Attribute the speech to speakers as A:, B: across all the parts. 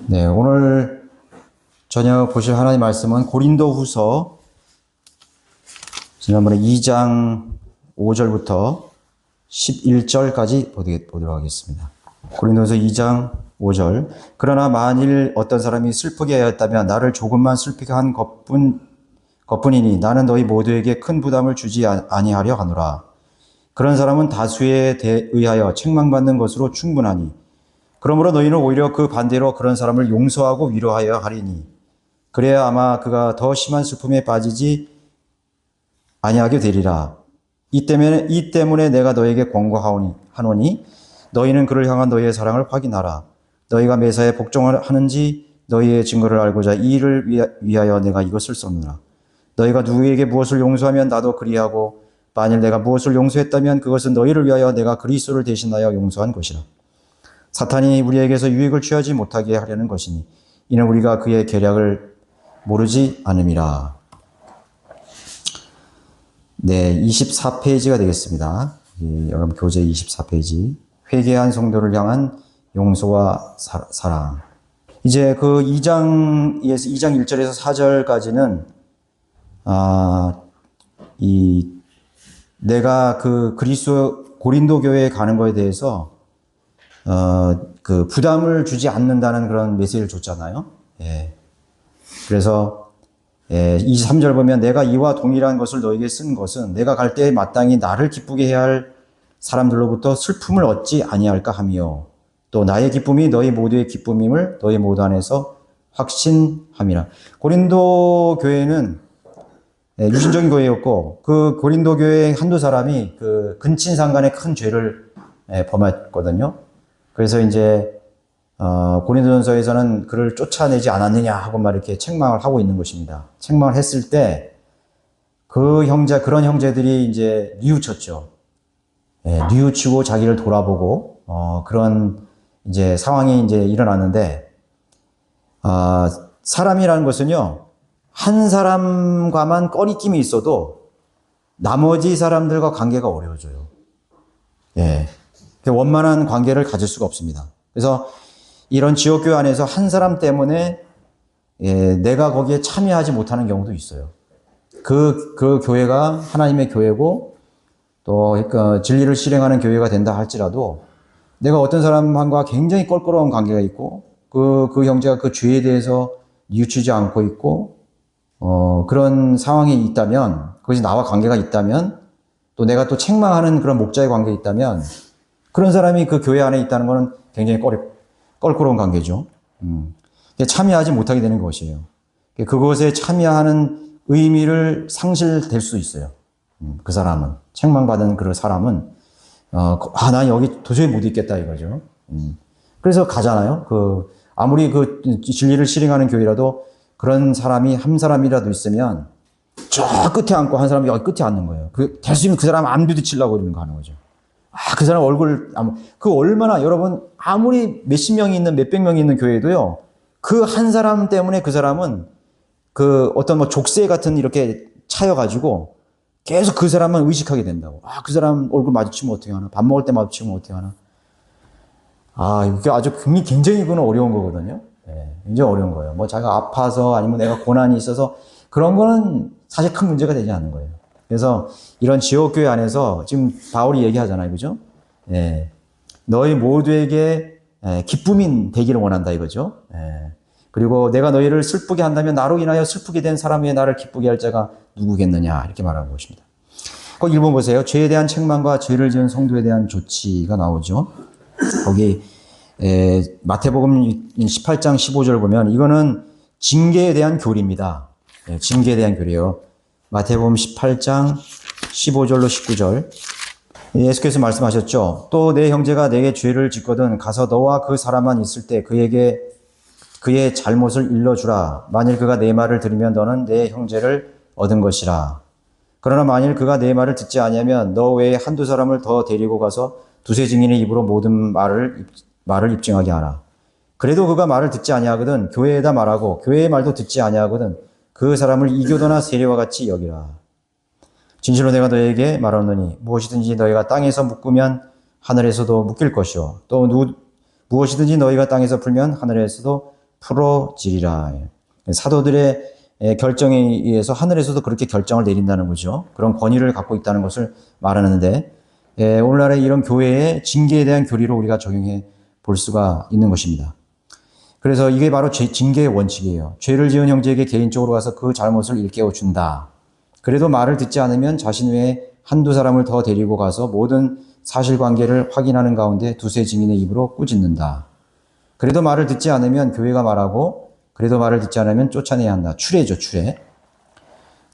A: 네, 오늘 저녁 보실 하나님의 말씀은 고린도후서 지난번에 2장 5절부터 11절까지 보도록 하겠습니다. 고린도후서 2장 5절. 그러나 만일 어떤 사람이 슬프게 하였다면 나를 조금만 슬프게 한 것뿐이니 나는 너희 모두에게 큰 부담을 주지 아니하려 하노라. 그런 사람은 다수에 의하여 책망받는 것으로 충분하니 그러므로 너희는 오히려 그 반대로 그런 사람을 용서하고 위로하여야 하리니 그래야 아마 그가 더 심한 슬픔에 빠지지 아니하게 되리라. 이 때문에 내가 너에게 권고하노니 너희는 그를 향한 너희의 사랑을 확인하라. 너희가 매사에 복종하는지 너희의 증거를 알고자 이 일을 위하여 내가 이것을 썼노라. 너희가 누구에게 무엇을 용서하면 나도 그리하고 만일 내가 무엇을 용서했다면 그것은 너희를 위하여 내가 그리스도를 대신하여 용서한 것이라. 사탄이 우리에게서 유익을 취하지 못하게 하려는 것이니 이는 우리가 그의 계략을 모르지 않음이라. 네, 24페이지가 되겠습니다. 여러분 교재 24페이지. 회개한 성도를 향한 용서와 사랑. 이제 그 2장 1절에서 4절까지는 내가 그 고린도 교회에 가는 거에 대해서 그 부담을 주지 않는다는 그런 메시지를 줬잖아요. 예. 그래서 23절 보면 내가 이와 동일한 것을 너에게 쓴 것은 내가 갈 때에 마땅히 나를 기쁘게 해야 할 사람들로부터 슬픔을 얻지 아니할까 하며 또 나의 기쁨이 너희 모두의 기쁨임을 너희 모두 안에서 확신함이라. 고린도 교회는 유신적인 교회였고 그 고린도 교회 한두 사람이 그 근친상간의 큰 죄를 범했거든요. 그래서 이제 고린도전서에서는 그를 쫓아내지 않았느냐 하고 막 이렇게 책망을 하고 있는 것입니다. 책망을 했을 때 그런 형제들이 이제 뉘우쳤죠. 뉘우치고 자기를 돌아보고 그런 이제 상황이 이제 일어났는데 사람이라는 것은요 한 사람과만 꺼리낌이 있어도 나머지 사람들과 관계가 어려워져요. 예. 원만한 관계를 가질 수가 없습니다. 그래서 이런 지역교회 안에서 한 사람 때문에 내가 거기에 참여하지 못하는 경우도 있어요. 그 교회가 하나님의 교회고 또 그러니까 진리를 실행하는 교회가 된다 할지라도 내가 어떤 사람과 굉장히 껄끄러운 관계가 있고 그 형제가 그 죄에 대해서 뉘우치지 않고 있고 그런 상황이 있다면 그것이 나와 관계가 있다면 또 내가 또 책망하는 그런 목자의 관계가 있다면 그런 사람이 그 교회 안에 있다는 것은 굉장히 껄끄러운 관계죠. 참여하지 못하게 되는 것이에요. 그것에 참여하는 의미를 상실될 수 있어요. 그 사람은. 책망받은 그 사람은, 난 여기 도저히 못 있겠다 이거죠. 그래서 가잖아요. 아무리 그 진리를 실행하는 교회라도 그런 사람이 한 사람이라도 있으면 저 끝에 앉고 한 사람이 여기 끝에 앉는 거예요. 될 수 있으면 그 사람 안 부딪히려고 이러는 거 하는 거죠. 그 사람 얼마나, 여러분, 아무리 몇십 명이 있는, 몇백 명이 있는 교회도요, 그 한 사람 때문에 그 사람은 어떤 족쇄 같은 이렇게 차여가지고 계속 그 사람만 의식하게 된다고. 그 사람 얼굴 마주치면 어떻게 하나? 밥 먹을 때 마주치면 어떻게 하나? 이게 아주 굉장히 그건 어려운 거거든요. 굉장히 어려운 거예요. 자기가 아파서 아니면 내가 고난이 있어서 그런 거는 사실 큰 문제가 되지 않는 거예요. 그래서 이런 지역교회 안에서 지금 바울이 얘기하잖아요. 그죠? 너희 모두에게 기쁨이 되기를 원한다 이거죠. 그리고 내가 너희를 슬프게 한다면 나로 인하여 슬프게 된 사람 위에 나를 기쁘게 할 자가 누구겠느냐 이렇게 말하는 것입니다. 거기 1번 보세요. 죄에 대한 책망과 죄를 지은 성도에 대한 조치가 나오죠. 거기 마태복음 18장 15절 보면 이거는 징계에 대한 교리입니다. 징계에 대한 교리예요. 마태복음 18장 15절로 19절. 예수께서 말씀하셨죠. 또 내 형제가 내게 죄를 짓거든 가서 너와 그 사람만 있을 때 그에게 그의 잘못을 일러주라. 만일 그가 내 말을 들으면 너는 내 형제를 얻은 것이라. 그러나 만일 그가 내 말을 듣지 아니하면 너 외에 한두 사람을 더 데리고 가서 두세 증인의 입으로 모든 말을 입증하게 하라. 그래도 그가 말을 듣지 아니하거든 교회에다 말하고 교회의 말도 듣지 아니하거든 그 사람을 이교도나 세리와 같이 여기라. 진실로 내가 너에게 말하노니 무엇이든지 너희가 땅에서 묶으면 하늘에서도 묶일 것이요 또 무엇이든지 너희가 땅에서 풀면 하늘에서도 풀어지리라. 사도들의 결정에 의해서 하늘에서도 그렇게 결정을 내린다는 거죠. 그런 권위를 갖고 있다는 것을 말하는데, 오늘날의 이런 교회의 징계에 대한 교리로 우리가 적용해 볼 수가 있는 것입니다. 그래서 이게 바로 징계의 원칙이에요. 죄를 지은 형제에게 개인적으로 가서 그 잘못을 일깨워 준다. 그래도 말을 듣지 않으면 자신 외에 한두 사람을 더 데리고 가서 모든 사실관계를 확인하는 가운데 두세 증인의 입으로 꾸짖는다. 그래도 말을 듣지 않으면 교회가 말하고, 그래도 말을 듣지 않으면 쫓아내야 한다. 추례죠, 추례.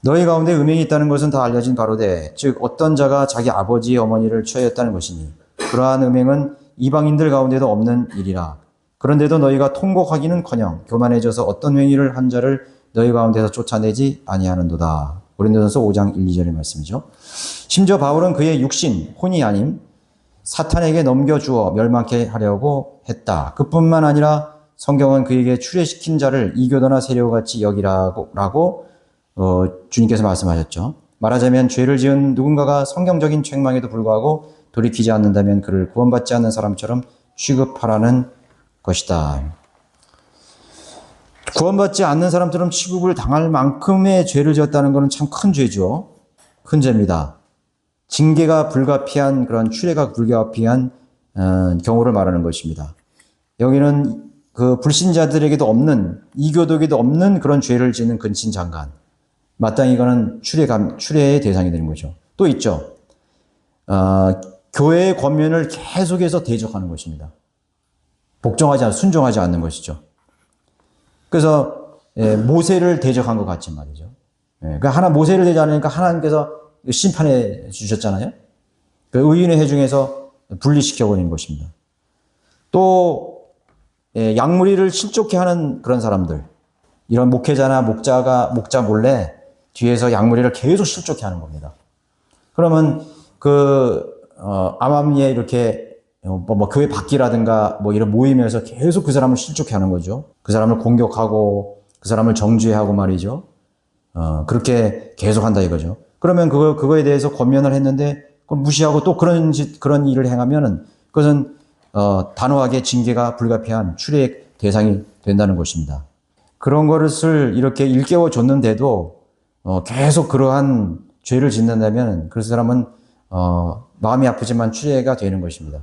A: 너희 가운데 음행이 있다는 것은 다 알려진 바로되, 즉 어떤 자가 자기 아버지 어머니를 취하였다는 것이니 그러한 음행은 이방인들 가운데도 없는 일이라. 그런데도 너희가 통곡하기는커녕 교만해져서 어떤 행위를 한 자를 너희 가운데서 쫓아내지 아니하는도다. 고린도전서 5장 1, 2절의 말씀이죠. 심지어 바울은 그의 육신, 혼이 아님 사탄에게 넘겨주어 멸망케 하려고 했다. 그뿐만 아니라 성경은 그에게 추례시킨 자를 이교도나 세력같이 여기라고 주님께서 말씀하셨죠. 말하자면 죄를 지은 누군가가 성경적인 책망에도 불구하고 돌이키지 않는다면 그를 구원받지 않는 사람처럼 취급하라는 것이다. 구원받지 않는 사람처럼 취급을 당할 만큼의 죄를 지었다는 것은 참 큰 죄죠. 큰 죄입니다. 징계가 불가피한 그런 추례가 불가피한 경우를 말하는 것입니다. 여기는 그 불신자들에게도 없는, 이교도에게도 없는 그런 죄를 지는 근친장관. 마땅히 이거는 추례의 대상이 되는 거죠. 또 있죠. 교회의 권면을 계속해서 대적하는 것입니다. 순종하지 않는 것이죠. 그래서 모세를 대적한 것 같이 말이죠. 그러니까 모세를 대적하니까 하나님께서 심판해 주셨잖아요. 그 의인의 회 중에서 분리시켜버린 것입니다. 또 양무리를 실족해 하는 그런 사람들, 이런 목회자나 목자 몰래 뒤에서 양무리를 계속 실족해 하는 겁니다. 그러면 암암리에 이렇게 교회 밖이라든가 이런 모임에서 계속 그 사람을 실족해 하는 거죠. 그 사람을 공격하고 그 사람을 정죄하고 말이죠. 그렇게 계속 한다 이거죠. 그러면 그거에 대해서 권면을 했는데 그걸 무시하고 또 그런 일을 행하면은 그것은 단호하게 징계가 불가피한 추례의 대상이 된다는 것입니다. 그런 것을 이렇게 일깨워 줬는데도 계속 그러한 죄를 짓는다면 그 사람은 마음이 아프지만 추례가 되는 것입니다.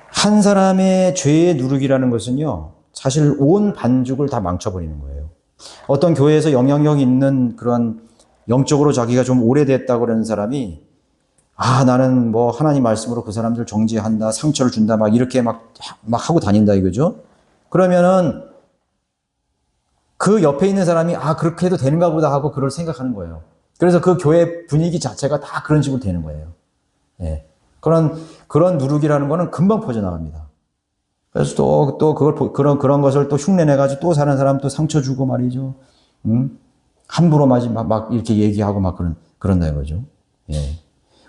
A: 한 사람의 죄의 누룩이라는 것은요, 사실 온 반죽을 다 망쳐버리는 거예요. 어떤 교회에서 영향력 있는 그런 영적으로 자기가 좀 오래됐다고 그러는 사람이 나는 하나님 말씀으로 그 사람들 정죄한다, 상처를 준다, 이렇게 막 하고 다닌다 이거죠. 그러면은 그 옆에 있는 사람이 그렇게 해도 되는가 보다 하고 그걸 생각하는 거예요. 그래서 그 교회 분위기 자체가 다 그런 식으로 되는 거예요. 예. 그런 누룩이라는 거는 금방 퍼져나갑니다. 그래서 또 그런 것을 또 흉내내가지고 또 사는 사람 또 상처 주고 말이죠. 함부로 막 이렇게 얘기하고 막 그런다 이거죠. 예.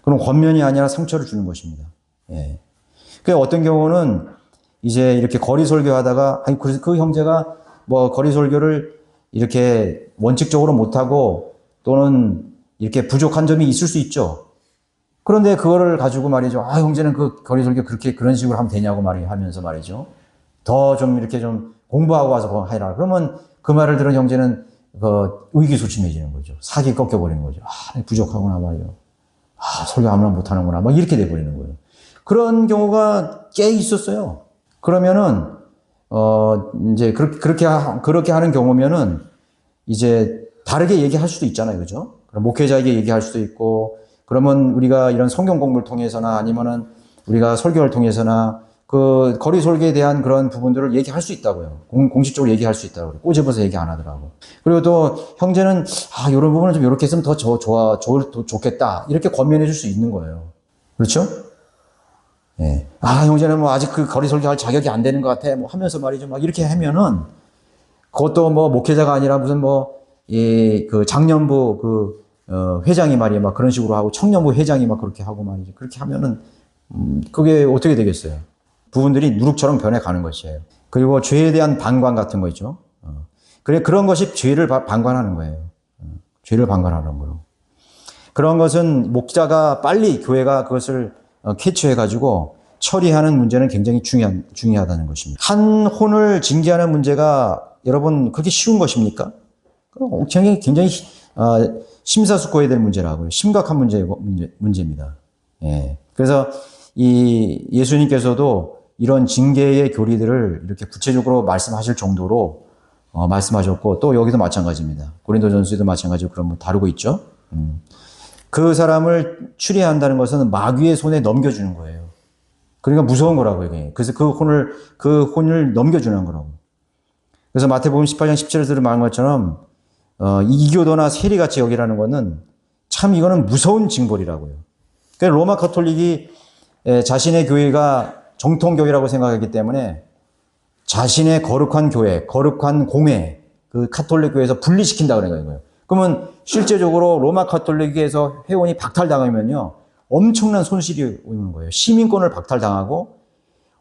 A: 그럼 권면이 아니라 상처를 주는 것입니다. 예. 그 어떤 경우는 이제 이렇게 거리 설교하다가 그 형제가 거리 설교를 이렇게 원칙적으로 못하고 또는 이렇게 부족한 점이 있을 수 있죠. 그런데 그거를 가지고 말이죠. 형제는 그 거리 설교 그런 식으로 하면 되냐고 하면서 말이죠. 더 좀 이렇게 좀 공부하고 와서 해라. 그러면 그 말을 들은 형제는 의기소침해지는 거죠. 사기 꺾여버리는 거죠. 부족하구나 말이죠. 설교 아무나 못하는구나. 이렇게 돼버리는 거예요. 그런 경우가 꽤 있었어요. 그러면은, 이제 그렇게 하는 경우면은 이제 다르게 얘기할 수도 있잖아요. 그죠? 그럼 목회자에게 얘기할 수도 있고, 그러면 우리가 이런 성경 공부를 통해서나 아니면은 우리가 설교를 통해서나 그 거리 설교에 대한 그런 부분들을 얘기할 수 있다고요. 공식적으로 얘기할 수 있다고요. 꼬집어서 얘기 안 하더라고. 그리고 또 형제는 이런 부분은 좀 이렇게 했으면 더 좋겠다. 이렇게 권면해 줄 수 있는 거예요. 그렇죠? 예. 형제는 아직 그 거리 설교할 자격이 안 되는 것 같아. 하면서 말이죠. 이렇게 하면은 그것도 목회자가 아니라 무슨 그 장년부 회장이 말이야. 그런 식으로 하고 청년부 회장이 그렇게 하고 말이죠. 그렇게 하면은 그게 어떻게 되겠어요? 부분들이 누룩처럼 변해가는 것이에요. 그리고 죄에 대한 방관 같은 거 있죠. 그런 것이 죄를 방관하는 거예요. 죄를 방관하는 거예요. 그런 것은 목자가 빨리 교회가 그것을 캐치해가지고 처리하는 문제는 굉장히 중요하다는 것입니다. 한 혼을 징계하는 문제가 여러분 그렇게 쉬운 것입니까? 굉장히 심사숙고해야 될 문제라고요. 심각한 문제입니다. 예. 그래서 이 예수님께서도 이런 징계의 교리들을 이렇게 구체적으로 말씀하실 정도로 말씀하셨고, 또 여기도 마찬가지입니다. 고린도전서에도 마찬가지로 그런 거 다루고 있죠. 그 사람을 추리한다는 것은 마귀의 손에 넘겨주는 거예요. 그러니까 무서운 거라고요. 이게. 그래서 그 혼을 넘겨주는 거라고. 그래서 마태복음 18장 17절에 말한 것처럼 이교도나 세리같이 여기라는 것은 참 이거는 무서운 징벌이라고요. 그러니까 로마 가톨릭이 자신의 교회가 정통교회라고 생각했기 때문에 자신의 거룩한 교회, 거룩한 공회, 그 가톨릭 교회에서 분리시킨다 그런 거예요. 그러면 실제적으로 로마 가톨릭에서 회원이 박탈당하면요, 엄청난 손실이 오는 거예요. 시민권을 박탈당하고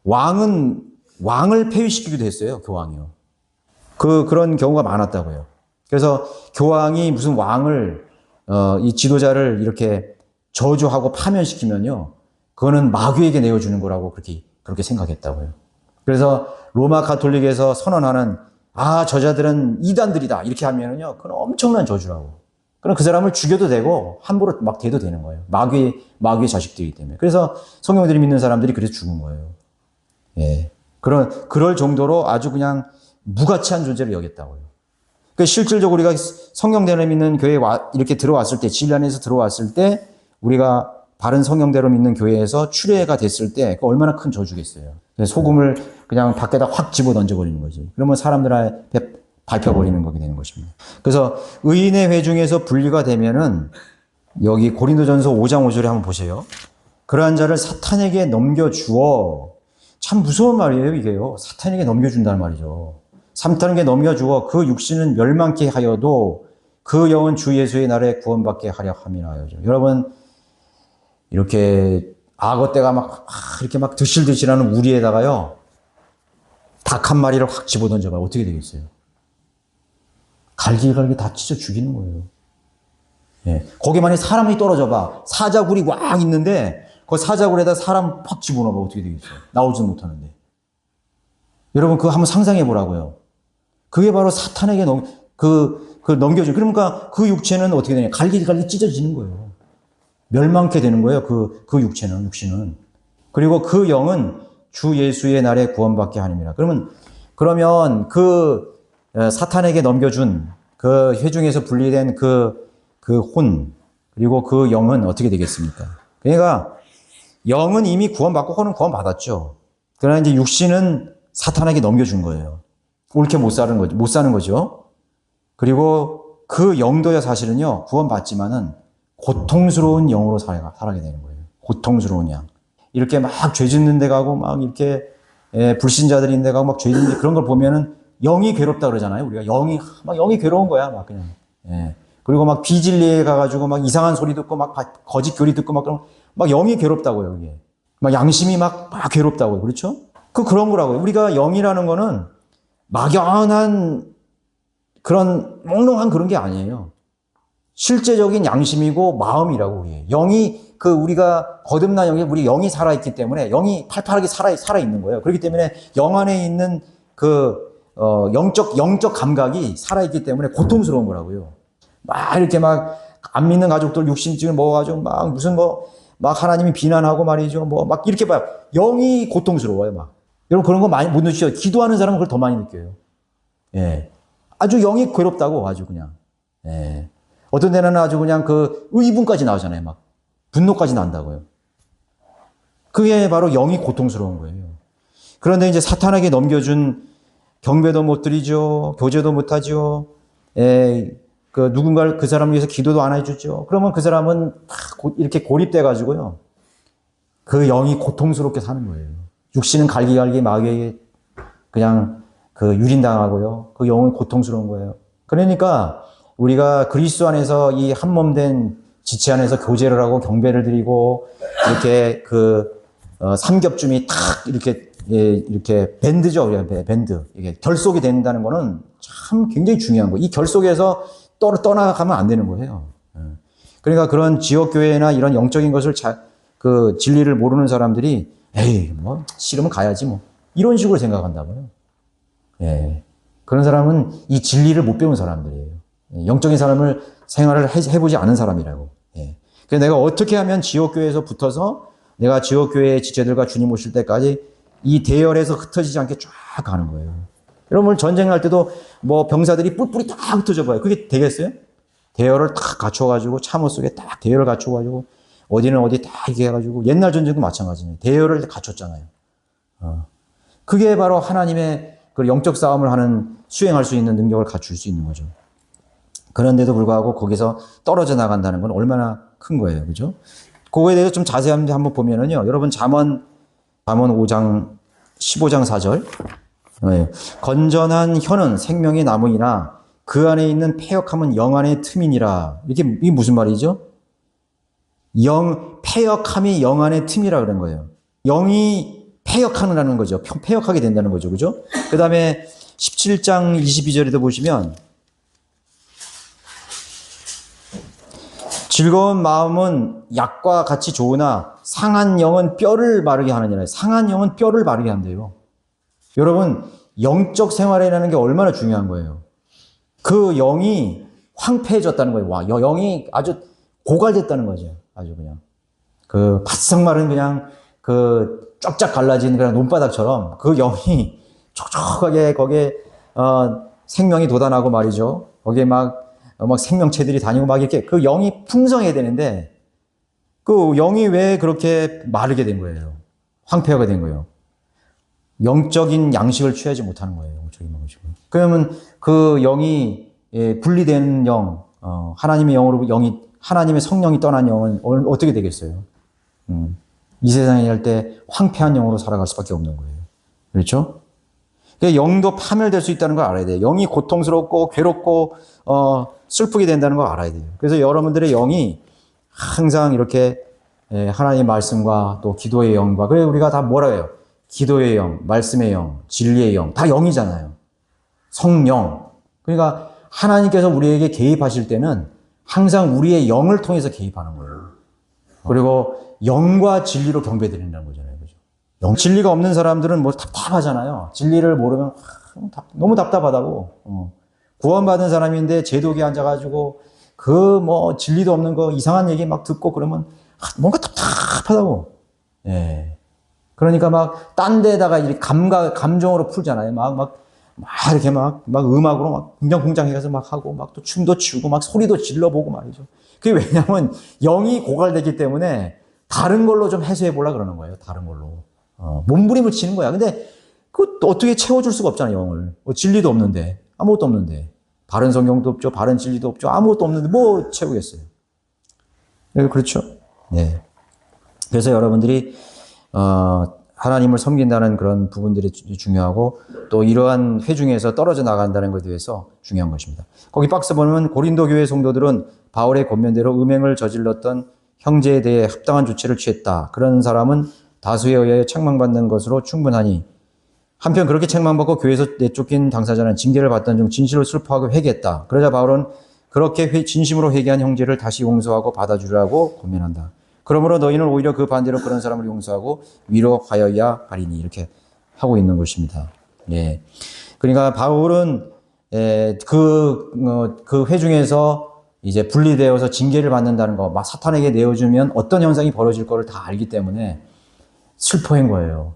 A: 왕을 폐위시키기도 했어요. 교황이요. 그런 경우가 많았다고요. 그래서 교황이 무슨 왕을 이 지도자를 이렇게 저주하고 파면시키면요, 그거는 마귀에게 내어주는 거라고 그렇게 생각했다고요. 그래서 로마 가톨릭에서 선언하는 저자들은 이단들이다 이렇게 하면은요, 그건 엄청난 저주라고. 그럼 그 사람을 죽여도 되고 함부로 막 대도 되는 거예요. 마귀의 자식들이기 때문에. 그래서 성경들이 믿는 사람들이 그래서 죽은 거예요. 예. 그럴 정도로 아주 그냥 무가치한 존재를 여겼다고요. 그러니까 실질적으로 우리가 성경대로 믿는 교회에 이렇게 들어왔을 때, 진리 안에서 들어왔을 때, 우리가 바른 성경대로 믿는 교회에서 추례가 됐을 때, 그 얼마나 큰 저주겠어요. 소금을 그냥 밖에다 확 집어 던져버리는 거지. 그러면 사람들 앞에 밟혀버리는 거게 되는 것입니다. 그래서 의인의 회중에서 분리가 되면은, 여기 고린도전서 5장 5절에 한번 보세요. 그러한 자를 사탄에게 넘겨주어. 참 무서운 말이에요, 이게요. 사탄에게 넘겨준다는 말이죠. 사탄에게 넘겨주어 그 육신은 멸망케 하여도 그 영은 주 예수의 날에 구원받게 하려 함이라. 여러분, 이렇게 악어떼가 이렇게 막 드실드실하는 우리에다가요, 닭 한 마리를 확 집어 던져봐. 어떻게 되겠어요? 갈기갈기 다 찢어 죽이는 거예요. 예. 거기 만약에 사람이 떨어져 봐. 사자굴이 꽉 있는데, 그 사자굴에다 사람 팍 집어넣어봐. 어떻게 되겠어요? 나오지도 못하는데. 여러분, 그거 한번 상상해 보라고요. 그게 바로 사탄에게 넘겨줘. 그러니까 그 육체는 어떻게 되냐. 갈기갈기 찢어지는 거예요. 멸망케 되는 거예요. 그 육신은. 그리고 그 영은 주 예수의 날에 구원받게 하느니라. 그러면 그 사탄에게 넘겨준 그 회중에서 분리된 그 혼, 그리고 그 영은 어떻게 되겠습니까? 그러니까 영은 이미 구원받고 혼은 구원받았죠. 그러나 이제 육신은 사탄에게 넘겨준 거예요. 옳게 못 사는 거죠. 그리고 그 영도야 사실은요, 구원받지만은 고통스러운 영으로 살아가게 되는 거예요. 고통스러운 양. 이렇게 막 죄 짓는 데 가고, 막 이렇게, 불신자들인 데 가고, 막 죄 짓는 데 그런 걸 보면은 영이 괴롭다 그러잖아요. 우리가 영이 괴로운 거야. 막 그냥. 예. 그리고 막 비진리에 가가지고 막 이상한 소리 듣고, 막 거짓 교리 듣고, 막 영이 괴롭다고요, 이게. 막 양심이 막 괴롭다고요. 그렇죠? 그런 거라고요. 우리가 영이라는 거는 막연한 그런 몽롱한 그런 게 아니에요. 실제적인 양심이고 마음이라고 우리 영이 우리가 거듭난 영이 우리 영이 살아있기 때문에 영이 팔팔하게 살아있는 거예요. 그렇기 때문에 영 안에 있는 영적 감각이 살아있기 때문에 고통스러운 거라고요. 막 이렇게 막 안 믿는 가족들 육신증을 먹어가지고 막 무슨 막 하나님이 비난하고 말이죠. 막 이렇게 봐요. 영이 고통스러워요. 막. 여러분 그런 거 많이 못 느끼죠. 기도하는 사람은 그걸 더 많이 느껴요. 예. 아주 영이 괴롭다고 아주 그냥. 예. 어떤 데는 아주 그냥 의분까지 나오잖아요. 막 분노까지 난다고요. 그게 바로 영이 고통스러운 거예요. 그런데 이제 사탄에게 넘겨준 경배도 못 드리죠. 교제도 못 하죠. 누군가를 그 사람을 위해서 기도도 안 해주죠. 그러면 그 사람은 이렇게 고립돼 가지고요. 그 영이 고통스럽게 사는 거예요. 육신은 갈기갈기 마귀에게 그냥 유린당하고요. 그 영은 고통스러운 거예요. 그러니까 우리가 그리스도 안에서 이 한 몸 된 지체 안에서 교제를 하고 경배를 드리고 이렇게 삼겹줌이 탁 이렇게 밴드죠. 밴드. 이게 결속이 된다는 거는 참 굉장히 중요한 거예요. 이 결속에서 떠나가면 안 되는 거예요. 그러니까 그런 지역교회나 이런 영적인 것을 진리를 모르는 사람들이 에이, 싫으면 가야지 이런 식으로 생각한다고요. 예. 그런 사람은 이 진리를 못 배운 사람들이에요. 영적인 생활을 해보지 않은 사람이라고. 예. 그래서 내가 어떻게 하면 지옥교회에서 붙어서 내가 지옥교회의 지체들과 주님 오실 때까지 이 대열에서 흩어지지 않게 쫙 가는 거예요. 여러분 전쟁할 때도 뭐 병사들이 뿔뿔이 다 흩어져 봐요. 그게 되겠어요? 대열을 딱 갖춰가지고 참호 속에 딱 대열을 갖춰가지고 어디는 어디 다 이렇게 해가지고 옛날 전쟁도 마찬가지예요. 대열을 갖췄잖아요. 그게 바로 하나님의 그 영적 싸움을 하는 수행할 수 있는 능력을 갖출 수 있는 거죠. 그런데도 불구하고 거기서 떨어져 나간다는 건 얼마나 큰 거예요. 그죠? 그거에 대해서 좀 자세히 한번 보면은요. 여러분 잠언 5장 15장 4절. 건전한 혀는 생명의 나무이나 그 안에 있는 패역함은 영안의 틈이니라. 이게 무슨 말이죠? 패역함이 영안의 틈이라 그런 거예요. 영이 패역하는 거죠. 패역하게 된다는 거죠. 그죠? 그 다음에 17장 22절에도 보시면 즐거운 마음은 약과 같이 좋으나 상한 영은 뼈를 마르게 하느니라. 상한 영은 뼈를 마르게 한대요. 여러분 영적 생활이라는 게 얼마나 중요한 거예요. 그 영이 황폐해졌다는 거예요. 와, 영이 아주 고갈됐다는 거죠. 아주 그냥 그 바싹 마른 그냥 그 쫙쫙 갈라진 그냥 논바닥처럼 그 영이 촉촉하게 거기에 생명이 돋아나고 말이죠. 거기에 막 생명체들이 다니고 막 이렇게 그 영이 풍성해야 되는데 그 영이 왜 그렇게 마르게 된 거예요? 황폐화가 된 거예요. 영적인 양식을 취하지 못하는 거예요. 영적인 양식을. 그러면 그 영이 분리된 영, 하나님의 영으로 하나님의 성령이 떠난 영은 어떻게 되겠어요? 이 세상에 할 때 황폐한 영으로 살아갈 수밖에 없는 거예요. 그렇죠? 그러니까 영도 파멸될 수 있다는 걸 알아야 돼요. 영이 고통스럽고 괴롭고 슬프게 된다는 걸 알아야 돼요. 그래서 여러분들의 영이 항상 이렇게 하나님의 말씀과 또 기도의 영과 그래서 우리가 다 뭐라 해요? 기도의 영, 말씀의 영, 진리의 영 다 영이잖아요. 성령. 그러니까 하나님께서 우리에게 개입하실 때는 항상 우리의 영을 통해서 개입하는 거예요. 그리고 영과 진리로 경배드린다는 거잖아요. 그죠? 진리가 없는 사람들은 뭐 답답하잖아요. 진리를 모르면 너무 답답하다고. 구원받은 사람인데 제독에 앉아가지고 그 뭐 진리도 없는 거 이상한 얘기 막 듣고 그러면 뭔가 답답하다고. 예. 그러니까 막 딴 데다가 이렇게 감정으로 풀잖아요. 막 이렇게 막 음악으로 막 궁장궁장 해가서 막 하고 막 또 춤도 추고 막 소리도 질러보고 말이죠. 그게 왜냐면 영이 고갈되기 때문에 다른 걸로 좀 해소해 보려고 그러는 거예요. 다른 걸로. 몸부림을 치는 거야. 근데 그 어떻게 채워줄 수가 없잖아요. 영을. 진리도 없는데. 아무것도 없는데. 바른 성경도 없죠. 바른 진리도 없죠. 아무것도 없는데 뭐 채우겠어요. 그렇죠. 네. 그래서 여러분들이 하나님을 섬긴다는 그런 부분들이 중요하고 또 이러한 회중에서 떨어져 나간다는 것에 대해서 중요한 것입니다. 거기 박스 보면 고린도 교회 성도들은 바울의 권면대로 음행을 저질렀던 형제에 대해 합당한 조치를 취했다. 그런 사람은 다수에 의하여 책망받는 것으로 충분하니 한편 그렇게 책망받고 교회에서 내쫓긴 당사자는 징계를 받던 중 진실로 슬퍼하고 회개했다. 그러자 바울은 그렇게 진심으로 회개한 형제를 다시 용서하고 받아주라고 권면한다. 그러므로 너희는 오히려 그 반대로 그런 사람을 용서하고 위로하여야 하리니 이렇게 하고 있는 것입니다. 예. 그러니까 바울은 그 회중에서 이제 분리되어서 징계를 받는다는 거, 막 사탄에게 내어주면 어떤 현상이 벌어질 거를 다 알기 때문에 슬퍼한 거예요.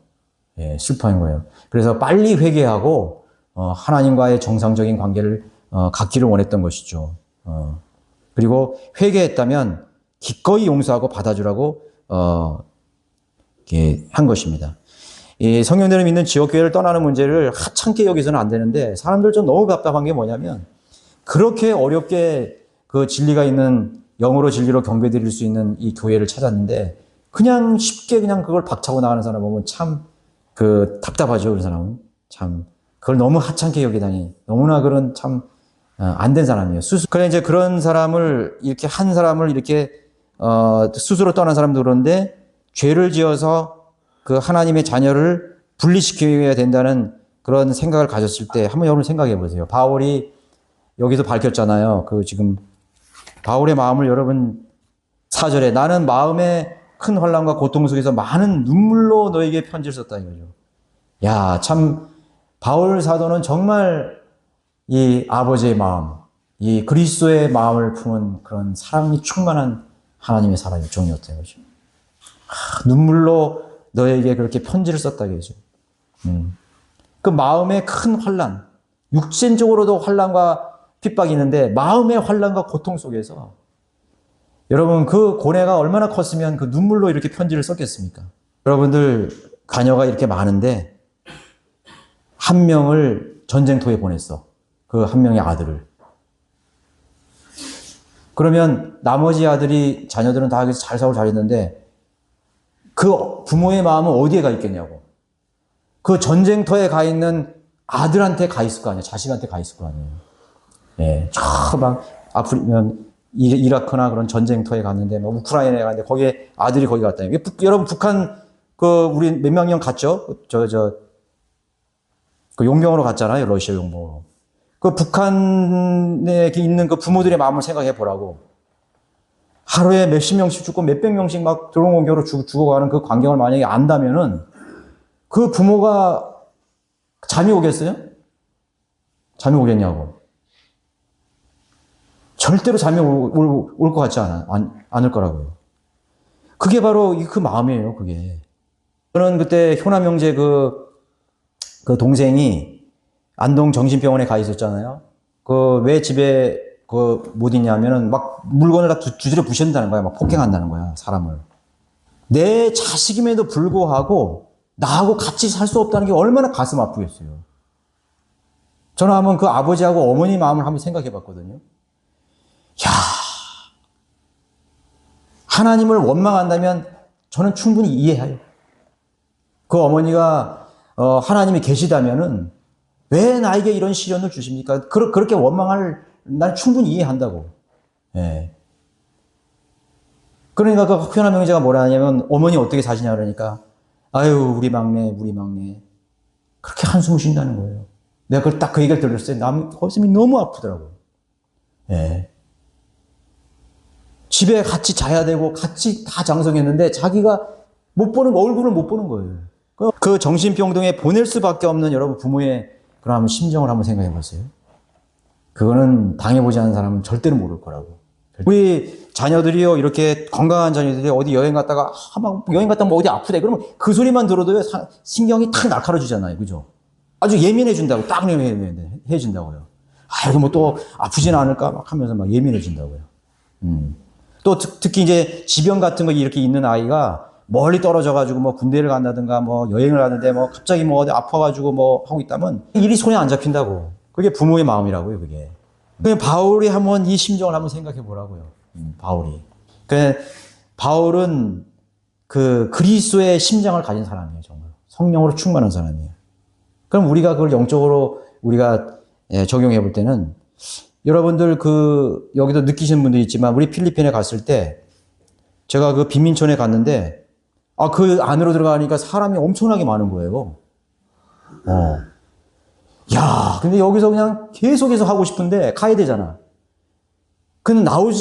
A: 예, 슬퍼한 거예요. 그래서 빨리 회개하고 하나님과의 정상적인 관계를 갖기를 원했던 것이죠. 그리고 회개했다면 기꺼이 용서하고 받아주라고 이렇게 한 것입니다. 이 성령들을 믿는 지역교회를 떠나는 문제를 하찮게 여기서는 안 되는데 사람들 좀 너무 답답한 게 뭐냐면 그렇게 어렵게 그 진리가 있는 영으로 진리로 경배드릴 수 있는 이 교회를 찾았는데 그냥 쉽게 그냥 그걸 박차고 나가는 사람 보면 참 그 답답하죠. 그런 사람은 참 그걸 너무 하찮게 여기다니 너무나 그런 참 안 된 사람이에요. 그래 이제 그런 사람을 이렇게 한 사람을 이렇게 스스로 떠난 사람도 그런데 죄를 지어서 그 하나님의 자녀를 분리시켜야 된다는 그런 생각을 가졌을 때 한번 여러분 생각해 보세요. 바울이 여기서 밝혔잖아요. 그 지금 바울의 마음을 여러분 4절에 나는 마음의 큰 환난과 고통 속에서 많은 눈물로 너에게 편지를 썼다 이거죠. 야, 참 바울 사도는 정말 이 아버지의 마음, 이 그리스도의 마음을 품은 그런 사랑이 충만한 하나님의 사람의 종이었대요. 그죠? 눈물로 너에게 그렇게 편지를 썼다고 하죠. 그 마음의 큰 환난, 육신적으로도 환난과 핍박이 있는데 마음의 환난과 고통 속에서 여러분 그 고뇌가 얼마나 컸으면 그 눈물로 이렇게 편지를 썼겠습니까? 여러분들 자녀가 이렇게 많은데 한 명을 전쟁터에 보냈어. 그 한 명의 아들을. 그러면 나머지 아들이 자녀들은 다 잘 살고 잘했는데 그 부모의 마음은 어디에 가 있겠냐고. 그 전쟁터에 가 있는 아들한테 가 있을 거 아니에요. 자식한테 가 있을 거 아니에요. 예, 막 아프면 이라크나 그런 전쟁터에 갔는데, 뭐 우크라이나에 갔는데 거기에 아들이 거기 갔다. 여러분 북한 그 우리 몇 명령 갔죠? 그 용병으로 갔잖아요. 러시아 용병으로. 그 북한에 있는 그 부모들의 마음을 생각해 보라고. 하루에 몇십 명씩 죽고 몇백 명씩 막 드론 공격으로 죽어가는 그 광경을 만약에 안다면은 그 부모가 잠이 오겠어요? 잠이 오겠냐고. 절대로 잠이 올 것 같지 않을 거라고요. 그게 바로 그 마음이에요, 그게. 저는 그때 효남 형제 그 동생이 안동 정신병원에 가 있었잖아요. 왜 집에 못 있냐면은 막 물건을 다 두드려 부신다는 거야. 막 폭행한다는 거야, 사람을. 내 자식임에도 불구하고 나하고 같이 살 수 없다는 게 얼마나 가슴 아프겠어요. 저는 한번 그 아버지하고 어머니 마음을 한번 생각해 봤거든요. 야, 하나님을 원망한다면 저는 충분히 이해해요. 그 어머니가 하나님이 계시다면은 왜 나에게 이런 시련을 주십니까? 그렇게 원망할 난 충분히 이해한다고. 예. 그러니까 그 효남 형제가 뭐라 하냐면 어머니 어떻게 사시냐 그러니까 아유 우리 막내 그렇게 한숨을 쉰다는 거예요. 내가 그걸 딱 그 얘기를 들었어요. 가슴이 너무 아프더라고요. 예. 집에 같이 자야 되고 같이 다 장성했는데 자기가 못 보는 얼굴을 못 보는 거예요. 그 정신병동에 보낼 수밖에 없는 여러분 부모의 그런 심정을 한번 생각해 보세요. 그거는 당해보지 않은 사람은 절대로 모를 거라고. 우리 자녀들이요, 이렇게 건강한 자녀들이 어디 여행 갔다가, 막 여행 갔다가 뭐 어디 아프대. 그러면 그 소리만 들어도요, 신경이 탁 날카로워지잖아요. 그죠? 아주 예민해진다고, 딱 해준다고요. 여기 뭐 또 아프진 않을까? 막 하면서 막 예민해진다고요. 또 특히 이제 지병 같은 거 이렇게 있는 아이가 멀리 떨어져가지고 뭐 군대를 간다든가 뭐 여행을 가는데 뭐 갑자기 뭐 어디 아파가지고 뭐 하고 있다면 일이 손에 안 잡힌다고. 그게 부모의 마음이라고요, 그게. 바울이 한번 이 심정을 한번 생각해 보라고요. 바울이. 바울은 그 그리스도의 심장을 가진 사람이에요, 정말. 성령으로 충만한 사람이에요. 그럼 우리가 그걸 영적으로 우리가 적용해 볼 때는 여러분들 여기도 느끼시는 분도 있지만 우리 필리핀에 갔을 때 제가 그 빈민촌에 갔는데 그 안으로 들어가니까 사람이 엄청나게 많은 거예요. 야, 근데 여기서 그냥 계속해서 하고 싶은데 가야 되잖아. 근데 나올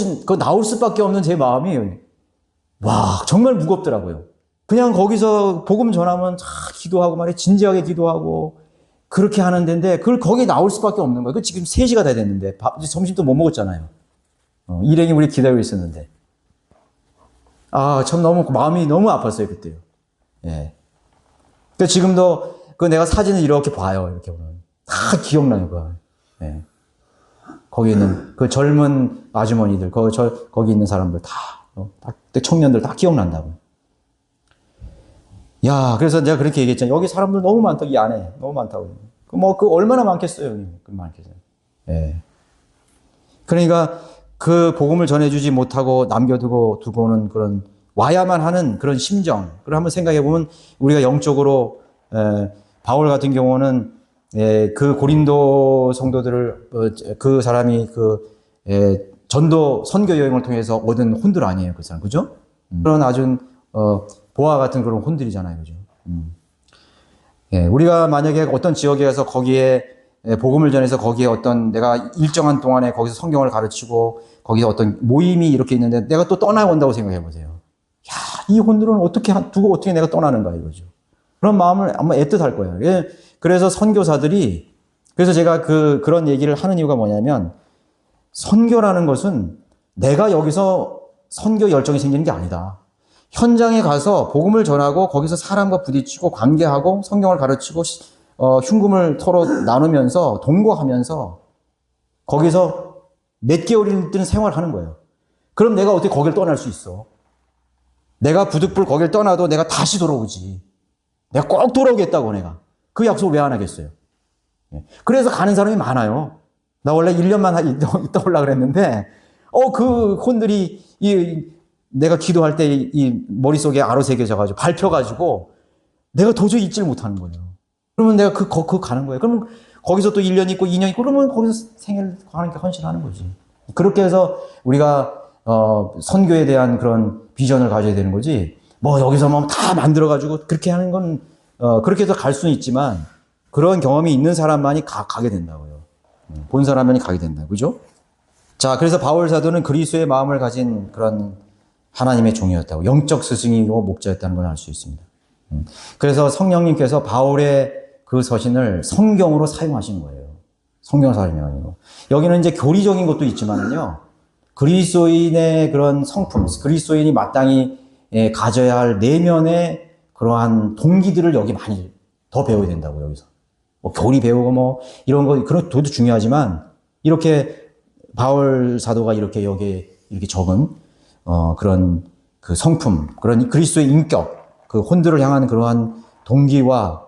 A: 수밖에 없는 제 마음이 와, 정말 무겁더라고요. 그냥 거기서 복음 전하면 기도하고 말이야, 진지하게 기도하고 그렇게 하는 데인데 그걸 거기에 나올 수밖에 없는 거예요. 지금 3시가 다 됐는데 점심도 못 먹었잖아요. 일행이 우리 기다리고 있었는데. 참 마음이 너무 아팠어요, 그때요. 예. 지금도 내가 사진을 이렇게 봐요, 이렇게 보면. 다 기억나요, 그거. 예. 거기 있는 그 젊은 아주머니들, 거기 있는 사람들 청년들 다 기억난다고. 야, 그래서 내가 그렇게 얘기했잖아요. 여기 사람들 너무 많다, 이 안에. 너무 많다고. 얼마나 많겠어요, 많겠어요. 예. 그러니까 그 복음을 전해주지 못하고 두고는 그런 와야만 하는 그런 심정. 그걸 한번 생각해 보면 우리가 영적으로, 바울 같은 경우는 그 고린도 성도들을, 그 사람이 전도 선교 여행을 통해서 얻은 혼들 아니에요, 그 사람. 그죠? 그런 아주, 보아 같은 그런 혼들이잖아요. 그죠? 우리가 만약에 어떤 지역에 가서 거기에 복음을 전해서 거기에 내가 일정한 동안에 거기서 성경을 가르치고 거기에 어떤 모임이 이렇게 있는데 내가 또 떠나온다고 생각해 보세요. 야, 이 혼들은 어떻게 내가 떠나는가 이거죠. 그런 마음을 아마 애틋할 거예요. 그래서 선교사들이 그래서 제가 그런 얘기를 하는 이유가 뭐냐면, 선교라는 것은 내가 여기서 선교 열정이 생기는 게 아니다. 현장에 가서 복음을 전하고 거기서 사람과 부딪히고 관계하고 성경을 가르치고 흉금을 서로 나누면서 동거하면서 거기서 몇 개월이든 생활하는 거예요. 그럼 내가 어떻게 거길 떠날 수 있어? 내가 부득불 거길 떠나도 내가 다시 돌아오지. 내가 꼭 돌아오겠다고 내가. 그 약속을 왜 안 하겠어요? 그래서 가는 사람이 많아요. 나 원래 1년만 있다 오려고 그랬는데 그 혼들이 내가 기도할 때 이 머릿속에 아로 새겨져가지고 밟혀가지고 내가 도저히 잊지를 못하는 거예요. 그러면 내가 그 가는 거예요. 그러면 거기서 또 1년 있고 2년 있고 그러면 거기서 생애를 하나님께 헌신하는 거지. 그렇게 해서 우리가 선교에 대한 그런 비전을 가져야 되는 거지. 뭐 여기서 뭐 다 만들어가지고 그렇게 하는 건 그렇게 해서 갈 수는 있지만 그런 경험이 있는 사람만이 가게 된다고요. 본 사람만이 가게 된다. 그죠? 자, 그래서 바울 사도는 그리스도의 마음을 가진 그런 하나님의 종이었다고, 영적 스승이고 목자였다는 걸 알 수 있습니다. 그래서 성령님께서 바울의 그 서신을 성경으로 사용하신 거예요. 성경 사용하는 여기는 이제 교리적인 것도 있지만은요, 그리스도인의 그런 성품, 그리스도인이 마땅히 가져야 할 내면의 그러한 동기들을 여기 많이 더 배워야 된다고, 여기서. 뭐 교리 배우고 뭐 이런 거, 그것도 중요하지만, 이렇게 바울 사도가 이렇게 여기에 이렇게 적은, 그런 그 성품, 그런 그리스도의 인격, 그 혼들을 향한 그러한 동기와,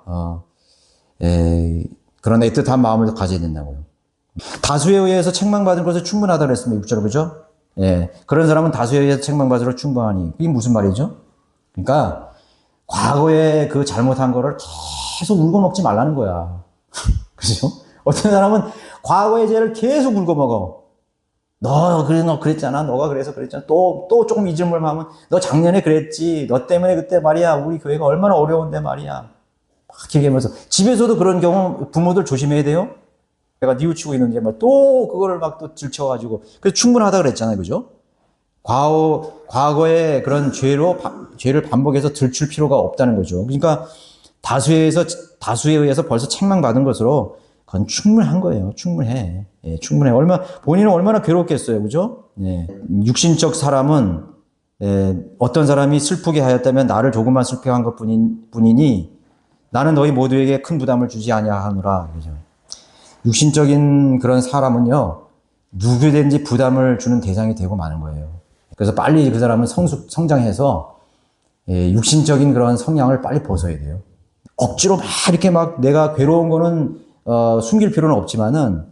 A: 그런 애틋한 마음을 가져야 된다고요. 다수에 의해서 책망받은 것은 충분하다고 그랬습니다. 6절, 그죠? 예. 그런 사람은 다수에 의해서 책망받으러 충분하니. 이게 무슨 말이죠? 그러니까, 과거에 그 잘못한 거를 계속 울고 먹지 말라는 거야. 그죠? 어떤 사람은 과거의 죄를 계속 울고 먹어. 너 그랬잖아. 너가 그래서 그랬잖아. 또 조금 잊을만 하면, 너 작년에 그랬지. 너 때문에 그때 말이야. 우리 교회가 얼마나 어려운데 말이야. 막 얘기하면서. 집에서도 그런 경우 부모들 조심해야 돼요. 내가 뉘우치고 있는데 막 또 그거를 막 또 들춰가지고. 그래서 충분하다 그랬잖아요. 그죠? 과거의 그런 죄를 반복해서 들출 필요가 없다는 거죠. 그러니까 다수에 의해서 벌써 책망받은 것으로 그건 충분한 거예요. 충분해. 예, 충분해. 본인은 얼마나 괴롭겠어요. 그죠? 예. 육신적 사람은, 어떤 사람이 슬프게 하였다면 나를 조금만 슬프게 한 것 뿐이니 나는 너희 모두에게 큰 부담을 주지 아니하노라. 그죠? 육신적인 그런 사람은요, 누구든지 부담을 주는 대상이 되고 마는 거예요. 그래서 빨리 그 사람은 성장해서, 육신적인 그런 성향을 빨리 벗어야 돼요. 억지로 막 이렇게 막 내가 괴로운 거는 숨길 필요는 없지만은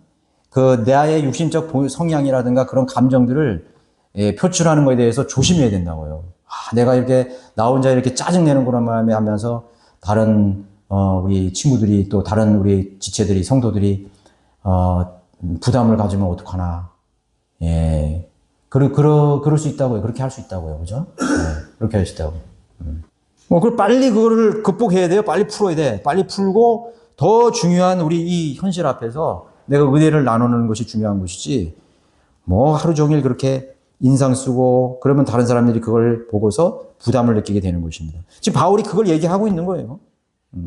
A: 그 나의 육신적 성향이라든가 그런 감정들을 표출하는 것에 대해서 조심해야 된다고요. 내가 이렇게 나 혼자 이렇게 짜증내는구나 하면서 다른 우리 친구들이 또 다른 우리 지체들이 성도들이 부담을 가지면 어떡하나. 예. 그럴 수 있다고요. 그렇게 할 수 있다고요. 그죠? 네. 그렇게 할 수 있다고요. 그걸 빨리 그거를 극복해야 돼요. 빨리 풀어야 돼. 빨리 풀고 더 중요한 우리 이 현실 앞에서 내가 은혜를 나누는 것이 중요한 것이지, 뭐 하루 종일 그렇게 인상 쓰고 그러면 다른 사람들이 그걸 보고서 부담을 느끼게 되는 것입니다. 지금 바울이 그걸 얘기하고 있는 거예요.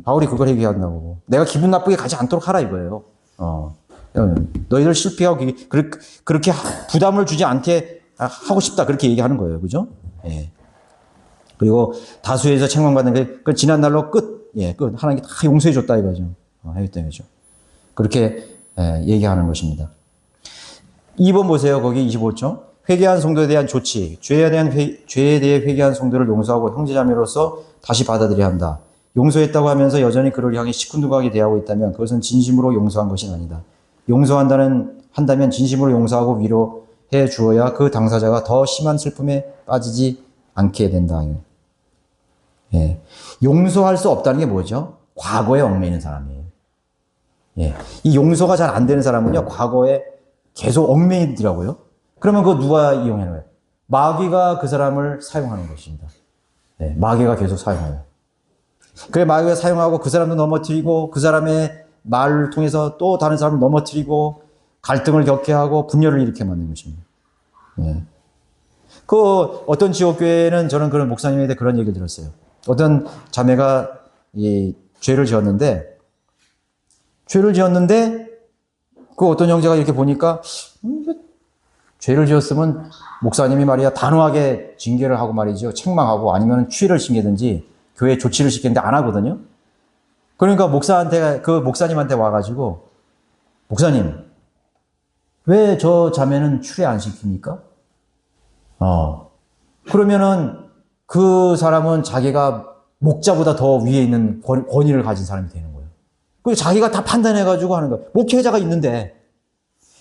A: 바울이 그걸 얘기한다고. 내가 기분 나쁘게 가지 않도록 하라 이거예요. 너희들 실패하고 그렇게 부담을 주지 않게 하고 싶다. 그렇게 얘기하는 거예요. 그죠? 예. 그리고 다수에서 책망받는 게 지난 날로 끝. 예, 끝. 하나님께 다 용서해 줬다 이거죠. 하였다 이거죠. 그렇게 얘기하는 것입니다. 2번 보세요. 거기 25조. 회개한 성도에 대한 조치. 죄에 대해 회개한 성도를 용서하고 형제자매로서 다시 받아들여야 한다. 용서했다고 하면서 여전히 그를 향해 시큰둥하게 대하고 있다면 그것은 진심으로 용서한 것이 아니다. 한다면 진심으로 용서하고 위로해 주어야 그 당사자가 더 심한 슬픔에 빠지지 않게 된다. 예. 용서할 수 없다는 게 뭐죠? 과거에 얽매이는 사람이에요. 예. 이 용서가 잘 안 되는 사람은요, 과거에 계속 얽매이더라고요. 그러면 그거 누가 이용하는 거예요? 마귀가 그 사람을 사용하는 것입니다. 예. 마귀가 계속 사용해요. 그래, 마귀가 사용하고 그 사람도 넘어뜨리고 그 사람의 말을 통해서 또 다른 사람을 넘어뜨리고 갈등을 겪게 하고 분열을 일으켜 만드는 것입니다. 예. 어떤 지옥교회는 저는 그런 목사님한테 그런 얘기를 들었어요. 어떤 자매가 죄를 지었는데 그 어떤 형제가 이렇게 보니까, 죄를 지었으면 목사님이 말이야, 단호하게 징계를 하고 말이죠. 책망하고 아니면 추위를 신기든지 교회 조치를 시키는데 안 하거든요. 그러니까 그 목사님한테 와가지고, 목사님, 왜 저 자매는 추례 안 시킵니까? 그러면은 그 사람은 자기가 목자보다 더 위에 있는 권위를 가진 사람이 되는 거예요. 그리고 자기가 다 판단해가지고 하는 거예요. 목회자가 있는데,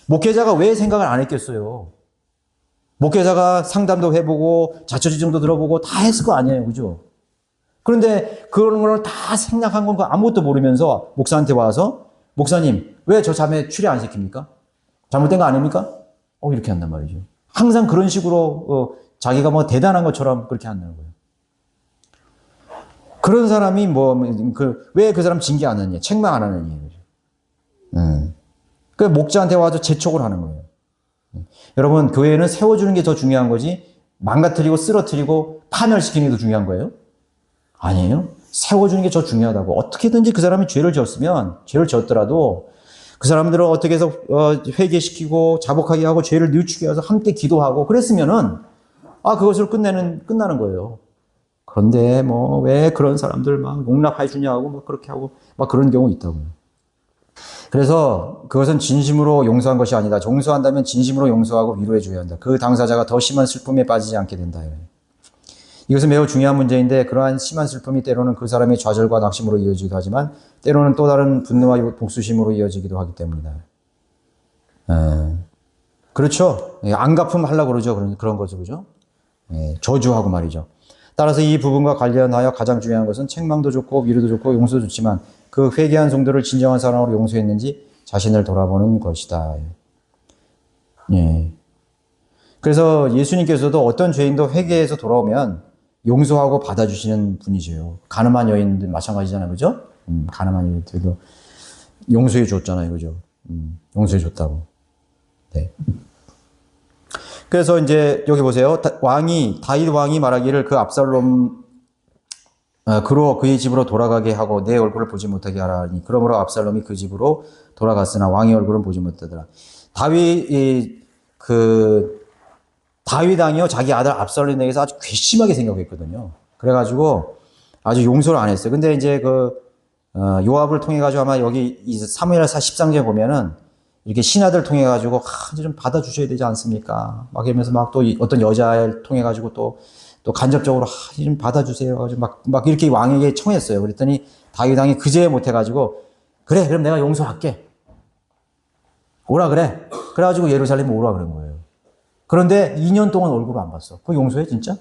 A: 목회자가 왜 생각을 안 했겠어요? 목회자가 상담도 해보고, 자초지종도 들어보고, 다 했을 거 아니에요. 그죠? 그런데 그런 걸 다 생략한 건 아무것도 모르면서 목사한테 와서, 목사님, 왜 저 자매 추례 안 시킵니까? 잘못된 거 아닙니까? 이렇게 한단 말이죠. 항상 그런 식으로, 자기가 뭐 대단한 것처럼 그렇게 한다는 거예요. 그런 사람이 왜 그 사람 징계 안 하느냐, 책망 안 하느냐. 그 목자한테 와서 재촉을 하는 거예요. 여러분, 교회는 세워주는 게 더 중요한 거지, 망가뜨리고 쓰러뜨리고 파멸시키는 게 더 중요한 거예요? 아니에요. 세워주는 게 더 중요하다고. 어떻게든지 그 사람이 죄를 지었더라도 그 사람들을 어떻게 해서 회개시키고 자복하게 하고 죄를 뉘우치게 해서 함께 기도하고 그랬으면은 그것으로 끝나는 거예요. 그런데 왜 그런 사람들 막 용납해 주냐고 막 그렇게 하고 막 그런 경우 있다고요. 그래서 그것은 진심으로 용서한 것이 아니다. 용서한다면 진심으로 용서하고 위로해 줘야 한다. 그 당사자가 더 심한 슬픔에 빠지지 않게 된다. 이것은 매우 중요한 문제인데, 그러한 심한 슬픔이 때로는 그 사람의 좌절과 낙심으로 이어지기도 하지만 때로는 또 다른 분노와 복수심으로 이어지기도 하기 때문이다. 그렇죠. 안 갚으면 하려고 그러죠. 그런 거죠. 그죠? 저주하고 말이죠. 따라서 이 부분과 관련하여 가장 중요한 것은 책망도 좋고 위로도 좋고 용서도 좋지만 그 회개한 성도를 진정한 사랑으로 용서했는지 자신을 돌아보는 것이다. 그래서 예수님께서도 어떤 죄인도 회개해서 돌아오면 용서하고 받아주시는 분이죠. 가늠한 여인들 마찬가지잖아요. 그죠? 가늠한 여인들도 용서해 줬잖아요. 그죠? 용서해 줬다고. 네. 그래서 이제 여기 보세요. 다윗 왕이 말하기를 그 압살롬 그로 그의 집으로 돌아가게 하고 내 얼굴을 보지 못하게 하라니, 그러므로 압살롬이 그 집으로 돌아갔으나 왕의 얼굴은 보지 못하더라. 다윗 왕이요, 자기 아들 압살롬에 대해서 아주 괘씸하게 생각했거든요. 그래가지고 아주 용서를 안 했어요. 근데 이제 요압을 통해가지고 아마 여기 사무엘하 13장에 보면은 이렇게 신하들 통해가지고, 이제 좀 받아주셔야 되지 않습니까? 막 이러면서 막 또 어떤 여자를 통해가지고 또 간접적으로, 이제 좀 받아주세요. 가지고 막 이렇게 왕에게 청했어요. 그랬더니 다윗 왕이 그제 못해가지고, 그래, 그럼 내가 용서할게. 오라 그래. 그래가지고 예루살렘에 오라 그런 거예요. 그런데 2년 동안 얼굴을 안 봤어. 그거 용서해, 진짜?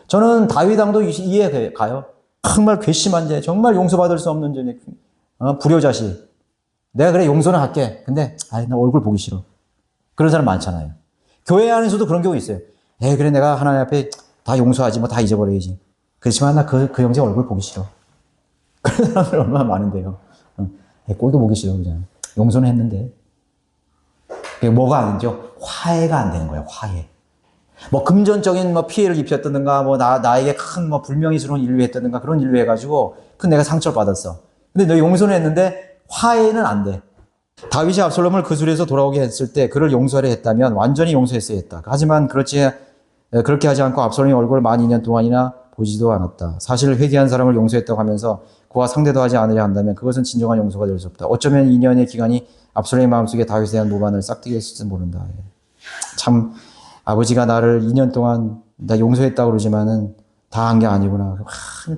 A: 저는 다윗 왕도 이해 가요. 정말 괘씸한 죄, 정말 용서받을 수 없는 죄, 불효자식. 내가 그래 용서는 할게. 근데 나 얼굴 보기 싫어. 그런 사람 많잖아요. 교회 안에서도 그런 경우 있어요. 그래 내가 하나님 앞에 다 용서하지, 다 잊어버려야지. 그렇지만 나 그 형제 얼굴 보기 싫어. 그런 사람들 얼마나 많은데요. 꼴도 보기 싫어. 그냥 용서는 했는데 그게 뭐가 안 되죠? 화해가 안 되는 거예요. 화해. 금전적인 피해를 입혔다든가 나에게 큰 불명예스러운 일을 했다든가 그런 일을 해가지고 내가 상처를 받았어. 근데 너 용서는 했는데 화해는 안 돼. 다윗이 압살롬을 그 수리에서 돌아오게 했을 때 그를 용서하려 했다면 완전히 용서했어야 했다. 하지만 그렇게 하지 않고 압살롬의 얼굴을 만 2년 동안이나 보지도 않았다. 사실 회개한 사람을 용서했다고 하면서 그와 상대도 하지 않으려 한다면 그것은 진정한 용서가 될 수 없다. 어쩌면 2년의 기간이 압살롬의 마음속에 다윗에 대한 모반을 싹트게 했을지 모른다. 참 아버지가 나를 2년 동안 나 용서했다고 그러지만은 다 한 게 아니구나.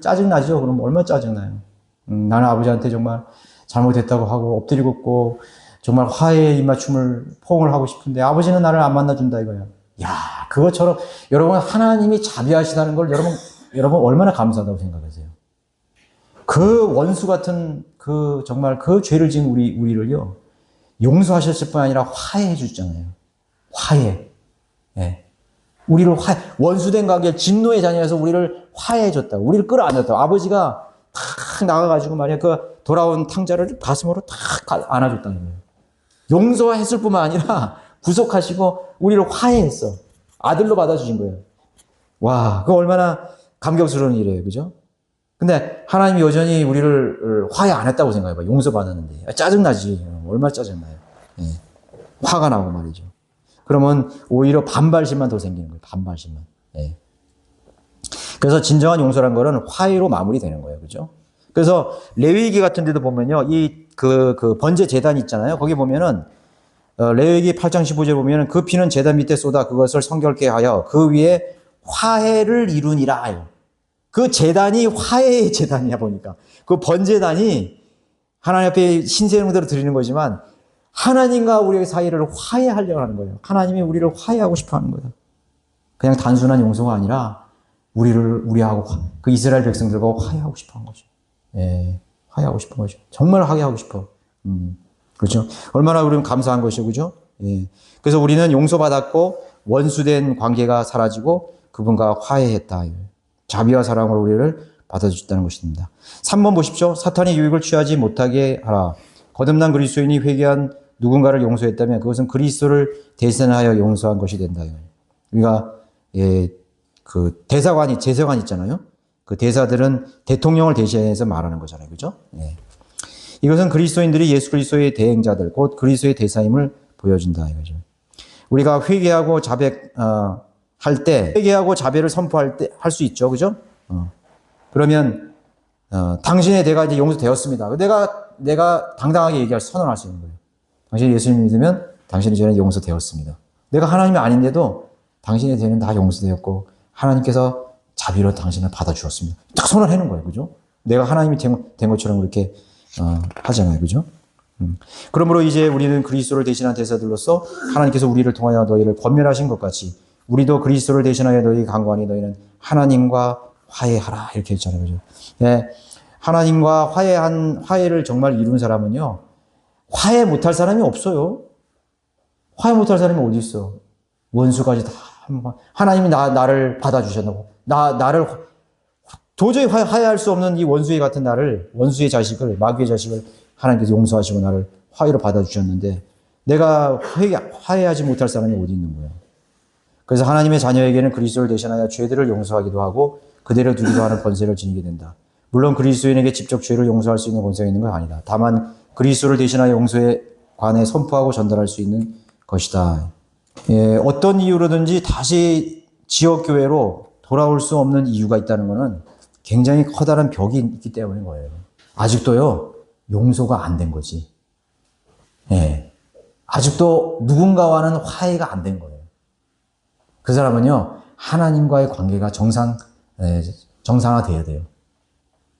A: 짜증나죠? 그럼 얼마나 짜증나요? 나는 아버지한테 정말 잘못했다고 하고 엎드려 걷고 정말 화해의 입맞춤을 포옹을 하고 싶은데 아버지는 나를 안 만나준다 이거야. 그것처럼 여러분, 하나님이 자비하시다는 걸 여러분 얼마나 감사하다고 생각하세요? 그 원수 같은 정말 그 죄를 지은 우리를요, 용서하셨을 뿐 아니라 화해해 주잖아요. 화해. 우리를 원수된 관계, 진노의 자녀에서 우리를 화해해 줬다고, 우리를 끌어안았다고. 아버지가 탁 나가가지고 말이야, 돌아온 탕자를 가슴으로 탁 안아줬다는 거예요. 용서했을 뿐만 아니라 구속하시고 우리를 화해했어. 아들로 받아주신 거예요. 와, 그거 얼마나 감격스러운 일이에요. 그죠? 근데 하나님이 여전히 우리를 화해 안 했다고 생각해봐. 용서받았는데. 짜증나지. 얼마나 짜증나요. 예. 화가 나고 말이죠. 그러면 오히려 반발심만 더 생기는 거예요. 반발심만. 예. 그래서 진정한 용서란 거는 화해로 마무리되는 거예요. 그죠? 그래서 레위기 같은 데도 보면요. 그 번제 제단 있잖아요. 거기 보면은 레위기 8장 15절 보면은 그 피는 제단 밑에 쏟아 그것을 성결케 하여 그 위에 화해를 이루니라. 그 제단이 화해의 제단이야 보니까. 그 번제단이 하나님 앞에 신세용대로 드리는 거지만 하나님과 우리의 사이를 화해하려고 하는 거예요. 하나님이 우리를 화해하고 싶어 하는 거예요. 그냥 단순한 용서가 아니라 우리하고 그 이스라엘 백성들과 화해하고 싶어 한 거죠. 예, 화해하고 싶은 거죠. 정말 화해하고 싶어. 그렇죠? 얼마나 우리는 감사한 것이죠. 그죠? 예. 그래서 우리는 용서받았고 원수된 관계가 사라지고 그분과 화해했다. 자비와 사랑으로 우리를 받아주셨다는 것입니다. 3번 보십시오. 사탄의 유익을 취하지 못하게 하라. 거듭난 그리스도인이 회개한 누군가를 용서했다면 그것은 그리스도를 대신하여 용서한 것이 된다. 우리가 그 대사관, 제사관 있잖아요. 그 대사들은 대통령을 대신해서 말하는 거잖아요. 그죠? 예. 이것은 그리스도인들이 예수 그리스도의 대행자들, 곧 그리스도의 대사임을 보여준다. 이거죠. 우리가 회개하고 할 때, 회개하고 자배를 선포할 때, 할 수 있죠. 그죠? 그러면, 당신의 대가 이제 용서되었습니다. 내가 당당하게 선언할 수 있는 거예요. 당신이 예수님 믿으면 당신의 죄는 용서되었습니다. 내가 하나님이 아닌데도 당신의 죄는 다 용서되었고, 하나님께서 자비로 당신을 받아주었습니다. 딱 선언하는 거예요. 그죠? 내가 하나님이 된 것처럼 그렇게, 하잖아요. 그죠? 그러므로 이제 우리는 그리스도를 대신한 대사들로서 하나님께서 우리를 통하여 너희를 권면하신 것 같이 우리도 그리스도를 대신하여 너희 간구하니 너희는 하나님과 화해하라. 이렇게 했잖아요. 그죠? 예. 하나님과 화해를 정말 이룬 사람은요, 화해 못할 사람이 없어요. 화해 못할 사람이 어디 있어? 원수까지 다 하나님이 나를 받아주셨다고. 나를 도저히 화해할 수 없는 이 원수의 같은 나를, 원수의 자식을, 마귀의 자식을 하나님께서 용서하시고 나를 화해로 받아주셨는데 내가 화해하지 못할 사람이 어디 있는 거예요? 그래서 하나님의 자녀에게는 그리스도를 대신하여 죄들을 용서하기도 하고 그대로 두기도 하는 권세를 지니게 된다. 물론 그리스도인에게 직접 죄를 용서할 수 있는 권세가 있는 건 아니다. 다만 그리스도를 대신하여 용서에 관해 선포하고 전달할 수 있는 것이다. 예, 어떤 이유로든지 다시 지역교회로 돌아올 수 없는 이유가 있다는 것은 굉장히 커다란 벽이 있기 때문인 거예요. 아직도요, 용서가 안 된 거지. 예. 아직도 누군가와는 화해가 안 된 거예요. 그 사람은요, 하나님과의 관계가 정상화되어야 돼요.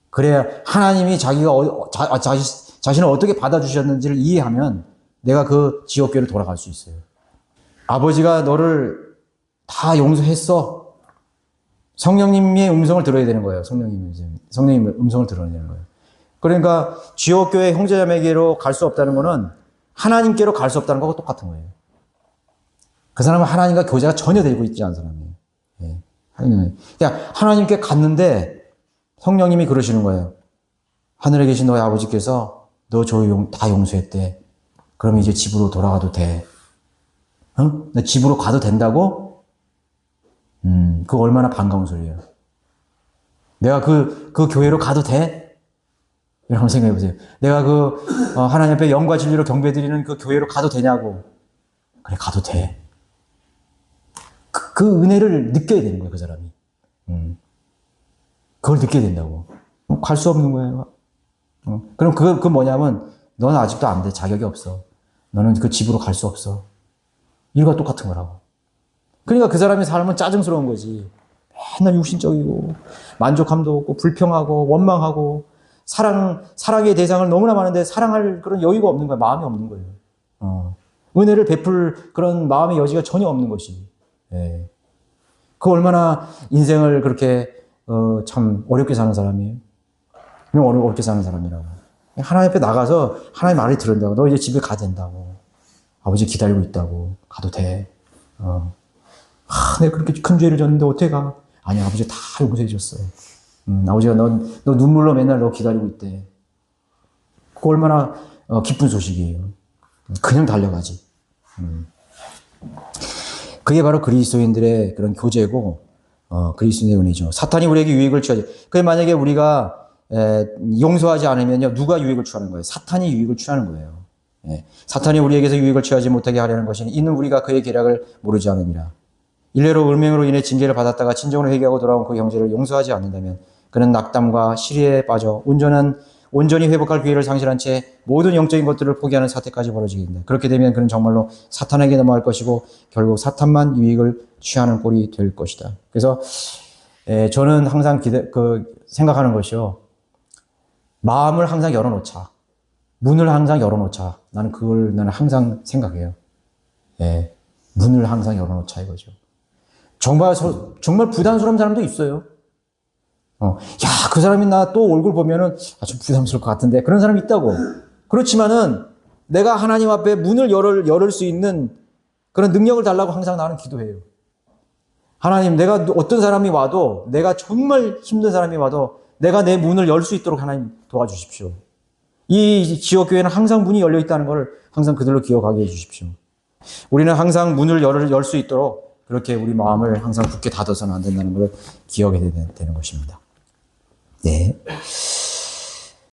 A: 그래야 하나님이 자신을 어떻게 받아주셨는지를 이해하면 내가 그 지옥교회로 돌아갈 수 있어요. 아버지가 너를 다 용서했어. 성령님의 음성을 들어야 되는 거예요. 성령님의 음성을 들어야 되는 거예요. 그러니까 지옥교회 형제자매계로 갈 수 없다는 거는 하나님께로 갈 수 없다는 거하고 똑같은 거예요. 그 사람은 하나님과 교제가 전혀 되고 있지 않은 사람이에요. 예. 그냥 하나님께 갔는데 성령님이 그러시는 거예요. 하늘에 계신 너의 아버지께서 너 다 용서했대. 그럼 이제 집으로 돌아가도 돼. 나 집으로 가도 된다고? 그거 얼마나 반가운 소리예요. 내가 그 교회로 가도 돼? 이렇게 한번 생각해 보세요. 내가 하나님 앞에 영과 진리로 경배드리는 그 교회로 가도 되냐고. 그래, 가도 돼. 그 은혜를 느껴야 되는 거예요, 그 사람이. 그걸 느껴야 된다고. 갈 수 없는 거예요. 그럼 그 뭐냐면, 너는 아직도 안 돼. 자격이 없어. 너는 그 집으로 갈 수 없어. 이거와 똑같은 거라고. 그러니까 그 사람의 삶은 짜증스러운 거지. 맨날 육신적이고, 만족함도 없고, 불평하고, 원망하고, 사랑의 대상을 너무나 많은데 사랑할 그런 여유가 없는 거야. 마음이 없는 거예요. 은혜를 베풀 그런 마음의 여지가 전혀 없는 것이. 예. 그 얼마나 인생을 그렇게, 참 어렵게 사는 사람이에요. 그냥 어렵게 사는 사람이라고. 하나님 앞에 나가서 하나님 말을 들은다고. 너 이제 집에 가도 된다고. 아버지 기다리고 있다고. 가도 돼. 내가 그렇게 큰 죄를 졌는데 어떻게 가? 아니, 아버지 다 용서해 줬어. 아버지가 너 눈물로 맨날 너 기다리고 있대. 그거 얼마나 기쁜 소식이에요. 그냥 달려가지. 그게 바로 그리스도인들의 그런 교제고, 그리스도의 은혜죠. 사탄이 우리에게 유익을 취하지. 그 만약에 우리가 용서하지 않으면요, 누가 유익을 취하는 거예요? 사탄이 유익을 취하는 거예요. 예. 사탄이 우리에게서 유익을 취하지 못하게 하려는 것이니 이는 우리가 그의 계략을 모르지 않음이라. 일례로 을맹으로 인해 징계를 받았다가 진정으로 회개하고 돌아온 그 형제를 용서하지 않는다면 그는 낙담과 시리에 빠져 온전히 회복할 기회를 상실한 채 모든 영적인 것들을 포기하는 사태까지 벌어지게 된다. 그렇게 되면 그는 정말로 사탄에게 넘어갈 것이고 결국 사탄만 유익을 취하는 꼴이 될 것이다. 그래서 저는 항상 생각하는 것이요. 마음을 항상 열어놓자. 문을 항상 열어놓자. 나는 항상 생각해요. 예, 문을 항상 열어놓자 이거죠. 정말 부담스러운 사람도 있어요. 그 사람이 나 또 얼굴 보면은 좀 부담스러울 것 같은데 그런 사람이 있다고. 그렇지만은 내가 하나님 앞에 문을 열을 수 있는 그런 능력을 달라고 항상 나는 기도해요. 하나님, 내가 어떤 사람이 와도, 내가 정말 힘든 사람이 와도 내가 내 문을 열 수 있도록 하나님 도와주십시오. 이 지역교회는 항상 문이 열려 있다는 것을 항상 그들로 기억하게 해주십시오. 우리는 항상 문을 열 수 있도록 그렇게 우리 마음을 항상 굳게 닫아서는 안 된다는 걸 기억해야 되는 것입니다. 네.